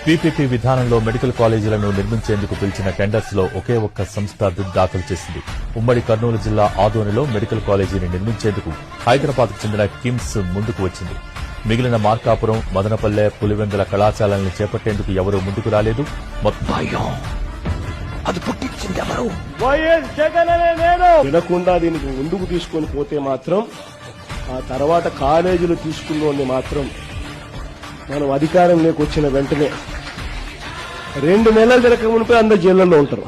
PPP విధానంలో medical కాలేజీలను నిర్మించేందుకు పిలిచిన tenders లో ఒకే ఒక్క సంస్థ బిడ్ దాఖలు చేసింది. ఉమ్మడి కర్నూలు జిల్లా ఆదోనిలో మెడికల్ కాలేజీని నిర్మించేందుకు హైదరాబాద్ కు చెందిన కిమ్స్ ముందుకు వచ్చింది. మిగిలిన మార్కాపురం, మదనపల్లె, పులివెందుల కళాశాలలను చేపట్టేందుకు ఎవరూ ముందుకు రాలేదు. వినకుండా దీనికి ముందుకు తీసుకొని పోతే మాత్రం ఆ తర్వాత కాలేజీలు తీసుకున్నోడిని మాత్రం మనం అధికారంలోకి వచ్చిన వెంటనే 2 నెలలు జరగక మునిపే అందరు జైళ్లలో ఉంటారు.